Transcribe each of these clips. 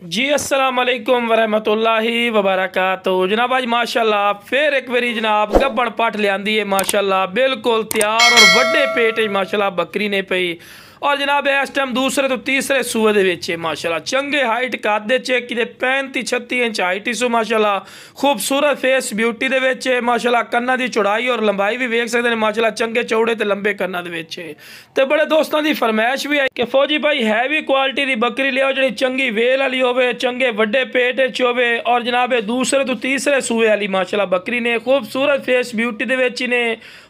जी अस्सलाम वालेकुम वरहमतुल्लाहि वबरकातुहू। जनाब आज माशाल्लाह फिर एक बारी जनाब गब्बड़ पट लियांदी है माशाल्लाह बिल्कुल तैयार और वड्डे पेट माशाल्लाह बकरी ने पई। और जनाब इस टाइम दूसरे तो तीसरे सूए दे विच माशाल्लाह चंगे हाइट कद कि 35-36 इंच हाइट सो माशाल्लाह खूबसूरत फेस ब्यूटी दे विच माशाल्लाह कन्ना दी चौड़ाई और लंबाई भी वेख सकते हैं माशाल्लाह चंगे चौड़े ते लंबे कन्ना दे विच। ते बड़े दोस्तों की फरमाइश भी है कि फौजी भाई हैवी क्वालिटी की बकरी लियाओ जी चंगी वेल वाली होवे चंगे वड्डे पेट होवे और जनाब दूसरे तो तीसरे सूए वाली माशाल्लाह बकरी ने खूबसूरत फेस ब्यूटी दे विच ने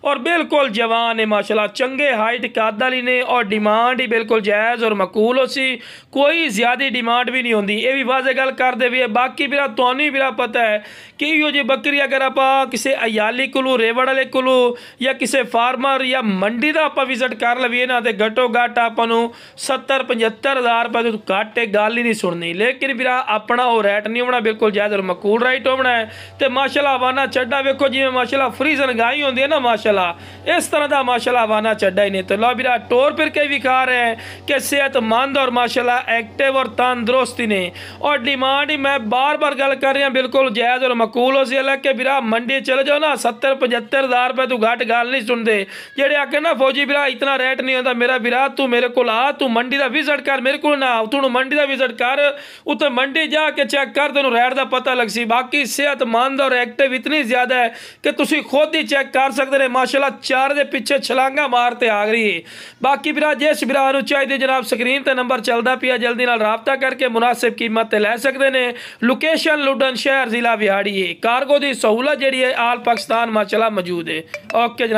और बिल्कुल जवान है माशाल्लाह चंगे हाइट कद वाली ने और डिमांड ही बिल्कुल जायज़ और मकूल हो सी कोई ज़्यादा डिमांड भी नहीं होती। ये भी वाजे गल कर दे भी है। बाकी भी तुहानू भी पता है कि इहो जी बकरी अगर आप किसी अयाली कोलू रेवड़ वाले कोलू या किसी फार्मर या मंडी का आप विजिट कर लवीए ना तो घटो घट आपू 70-75 हज़ार रुपये तो घट गल ही नहीं सुननी। लेकिन भी अपना वो रेट नहीं होना बिल्कुल जायज़ और मकूल राइट होना है। तो माशाल्लाह वाना चड्डा वेखो जिवें माशाल्लाह फ्रीजन गाई होंदी है ना माशाल्लाह इस तरह का माशाल्लाह वाना चड्डा ही नहीं। तो लो भी टोर फिर के भी खा रहे हैं कि सेहतमंद और माशाल्लाह एक्टिव और तंदुरुस्ती ने और डिमांड ही मैं बार बार गल कर रहा बिल्कुल जायज़ और मकूल हो सी। के बिरा मंडी चले जाओ ना 70-75 हज़ार रुपये तू घट गल नहीं सुनते जेडे आखे ना फौजी बिरा इतना रेट नहीं होता मेरा बिरा तू मेरे को आ तू मंडी का विजिट कर मेरे को ना तू मंडी का विजिट कर उत्ते मंडी जाके चेक कर तेन रेट का पता लग सी। बाकी सेहतमंद और एक्टिव इतनी ज़्यादा है कि तुसी खुद ही चेक कर सकते हैं माशाल्लाह चार दे पिछे छलांगा मारते आ गई है। बाकी बिरा जिस बिरा चाहिए जनाब स्क्रीन पर नंबर चलता पिया जल्दी नाल राबता करके मुनासिब कीमत ते लै सकते हैं। लोकेशन लुडन शहर जिला विहाड़ी है। कार्गो की सहूलत जी है आल पाकिस्तान माशाल्लाह मौजूद है। ओके जनाब।